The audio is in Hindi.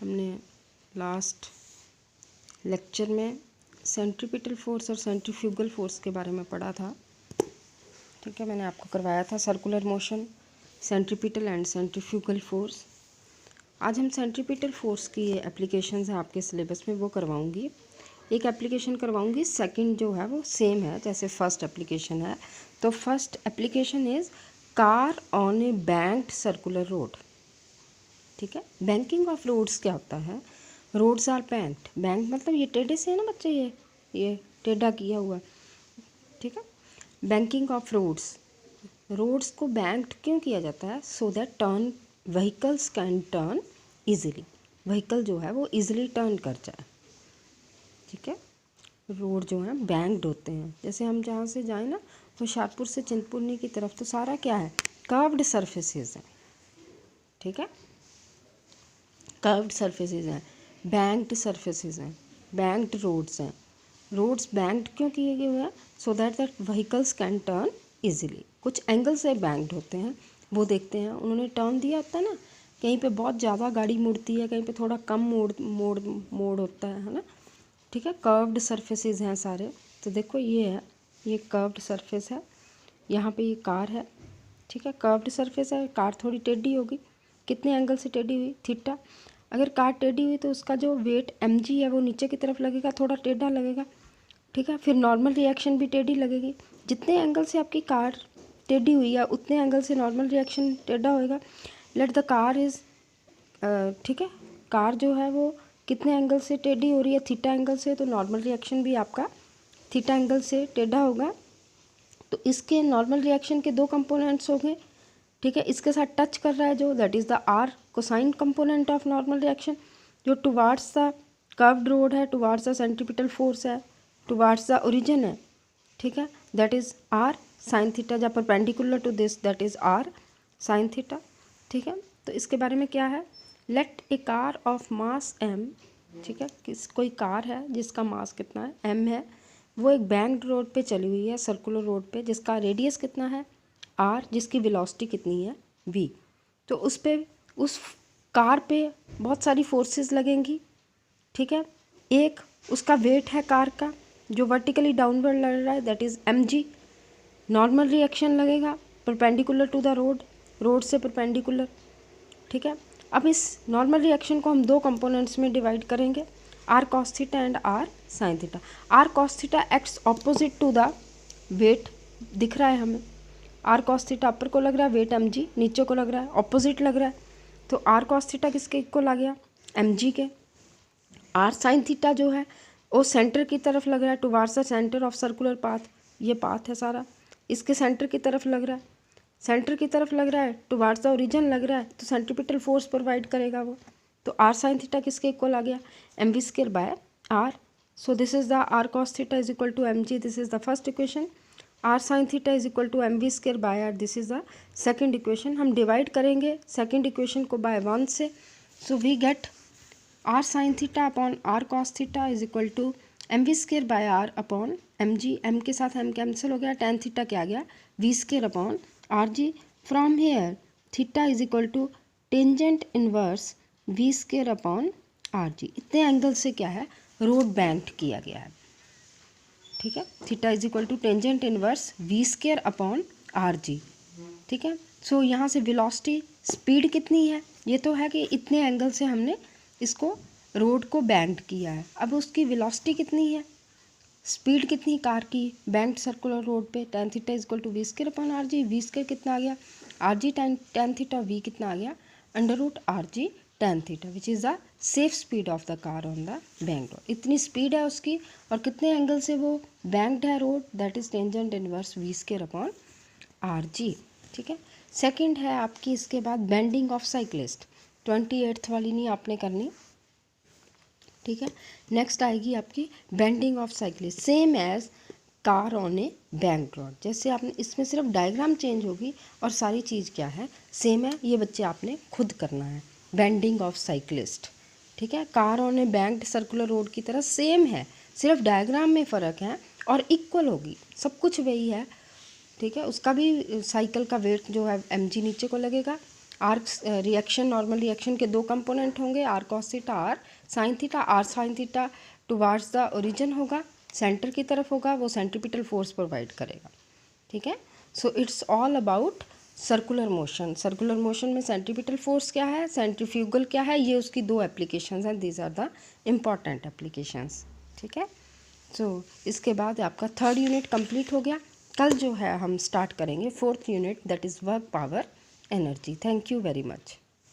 हमने लास्ट लेक्चर में सेंट्रीपिटल फोर्स और सेंट्रीफ्यूगल फोर्स के बारे में पढ़ा था। ठीक है, मैंने आपको करवाया था circular motion, centripetal and centrifugal force. आज हम सेंट्रीपिटल फोर्स की एप्लीकेशंस हैं आपके सिलेबस में, वो करवाऊंगी। एक एप्लीकेशन करवाऊंगी, सेकंड जो है वो सेम है जैसे फर्स्ट एप्लीकेशन है। तो first application is car on a banked circular road. ठीक है, बैंकिंग ऑफ रोड्स क्या होता है? रोड्स आर बैंक्ड, बैंक मतलब ये टेढ़े से है ना बच्चे, ये टेढ़ा किया हुआ। ठीक है, बैंकिंग ऑफ रोड्स, रोड्स को बैंक्ड क्यों किया जाता है? So that turn vehicles can turn easily, vehicle जो है वो इजीली टर्न कर जाए। ठीक है, रोड जो है बैंक्ड होते हैं। जैसे हम जहाँ से जाएं ना होशियारपुर से चिंतपूर्णी की तरफ, तो सारा क्या है? कर्व्ड सरफेसेस हैं। ठीक है, कर्व्ड सरफेसेस हैं, बैंक्ड सरफेसेस हैं, बैंक्ड रोड्स हैं। रोड्स बैंक्ड क्यों किए गए हुए हैं? So that vehicles can turn easily. कुछ एंगल से बैंक्ड होते हैं, वो देखते हैं। उन्होंने टर्न दिया होता है ना, कहीं पे बहुत ज़्यादा गाड़ी मुड़ती है, कहीं पे थोड़ा कम मोड़ होता है ना। ठीक है, कर्व्ड सरफेसेस हैं सारे। तो देखो ये है, ये कर्व्ड सरफेस है, यहाँ पे ये कार है। ठीक है, कर्व्ड सरफेस है, कार थोड़ी टेढ़ी होगी। कितने एंगल से टेढ़ी हुई? थीटा। अगर कार टेढ़ी हुई तो उसका जो वेट mg है वो नीचे की तरफ लगेगा, थोड़ा टेढ़ा लगेगा। ठीक है, फिर नॉर्मल रिएक्शन भी टेढ़ी लगेगी। जितने एंगल से आपकी कार टेढ़ी हुई है उतने एंगल से नॉर्मल रिएक्शन टेढ़ा होएगा। लेट द कार इज़, ठीक है, कार जो है वो कितने एंगल से टेढ़ी हो रही है? थीटा एंगल से, तो नॉर्मल रिएक्शन भी आपका थीटा एंगल से टेढ़ा होगा। तो इसके नॉर्मल रिएक्शन के दो कंपोनेंट्स हो गए। ठीक है, इसके साथ टच कर रहा है जो, that is the R cosine component of normal reaction, जो टुवार्ड्स द कर्व्ड रोड है, टुवार्ड्स द सेंट्रीपिटल फोर्स है, टुवार्ड्स द ओरिजिन है। ठीक है, that is R sine theta, जब perpendicular to this that is R sine theta. ठीक है, तो इसके बारे में क्या है? Let a car of mass m, ठीक है, कोई कार है जिसका मास कितना है? m है। वो एक बैंक्ड रोड पे चली हुई है, सर्कुलर रोड पे, जिसका रेडियस कितना है? r, जिसकी वेलोसिटी कितनी है? v। तो उस कार पे बहुत सारी फोर्सेस लगेंगी। ठीक है, एक उसका वेट है कार का जो वर्टिकली डाउनवर्ड लड़ रहा है, that is mg। Normal reaction लगेगा perpendicular to the road, road से परपेंडिकुलर। ठीक है, अब इस नॉर्मल रिएक्शन को हम दो कंपोनेंट्स में डिवाइड करेंगे, R cos theta and R sine theta. R cos theta acts opposite to the weight, दिख रहा है हमें। आर कॉस थीटा अपर को लग रहा है, वेट mg नीचे को लग रहा है, ऑपोजिट लग रहा है। तो आर कॉस थीटा किसके इक्वल आ गया? mg के। आर साइन थीटा जो है वो सेंटर की तरफ लग रहा है, towards the centre of circular path, ये पाथ है सारा, इसके सेंटर की तरफ लग रहा है, सेंटर की तरफ लग रहा है, टुवार्ड्स द ओरिजिन लग रहा है, तो सेंट्रीपिटल फोर्स प्रोवाइड करेगा वो। तो आर साइन थीटा किसके इक्वल आ गया? mv square by R. So this is the R cos theta is equal to mg, this is the first equation. R sine theta is equal to mv square by R, this is the second equation. हम डिवाइड करेंगे सेकेंड इक्वेशन को बाय 1 से, so we get R sine theta upon R cos theta is equal to mv square by R upon mg, m के साथ m कैंसिल हो गया, tan थीटा क्या आ गया? v square upon R G. From here theta is equal to tangent inverse v square upon R G. इतने एंगल से क्या है? रोड बैंक्ड किया गया है। ठीक है, theta is equal to tangent inverse v square upon R G. ठीक है, सो यहाँ से वेलोसिटी, स्पीड कितनी है? ये तो है कि इतने एंगल से हमने इसको रोड को बैंक्ड किया है। अब उसकी वेलोसिटी कितनी है, स्पीड कितनी कार की बैंक्ड सर्कुलर रोड पे? tan theta is equal to V square upon R G. V square कितना आ गया? R G tan theta, V कितना आ गया? Under root R G tan theta, which is the safe speed of the car on the banked road. इतनी स्पीड है उसकी, और कितने एंगल से वो बैंक्ड है road? That is tangent inverse V square upon R G. ठीक है, सेकेंड है आपकी इसके बाद बेंडिंग ऑफ साइक्लिस्ट, 28th वाली नहीं आपने करनी। ठीक है, नेक्स्ट आएगी आपकी bending of cyclist, same as car on a banked road. जैसे आपने इसमें सिर्फ डायग्राम चेंज होगी और सारी चीज़ क्या है? सेम है। ये बच्चे आपने खुद करना है, बेंडिंग ऑफ साइक्लिस्ट। ठीक है, car on a banked circular road की तरह सेम है, सिर्फ डायग्राम में फ़र्क है और इक्वल होगी, सब कुछ वही है। ठीक है, उसका भी साइकिल का वेट जो है mg नीचे को लगेगा, आर्क रिएक्शन, नॉर्मल रिएक्शन के दो कंपोनेंट होंगे, R cos theta, R sine theta. R sine theta towards the origin होगा, सेंटर की तरफ होगा, वो सेंट्रीपिटल फोर्स प्रोवाइड करेगा। ठीक है, so it's all about circular motion. Circular motion में सेंट्रीपिटल फोर्स क्या है, सेंट्रीफ्यूगल क्या है, ये उसकी दो एप्लीकेशंस हैं। These are the important applications. ठीक है, सो इसके बाद आपका थर्ड यूनिट कंप्लीट हो गया। कल जो है हम स्टार्ट करेंगे fourth unit, that is work, power, energy. Thank you very much.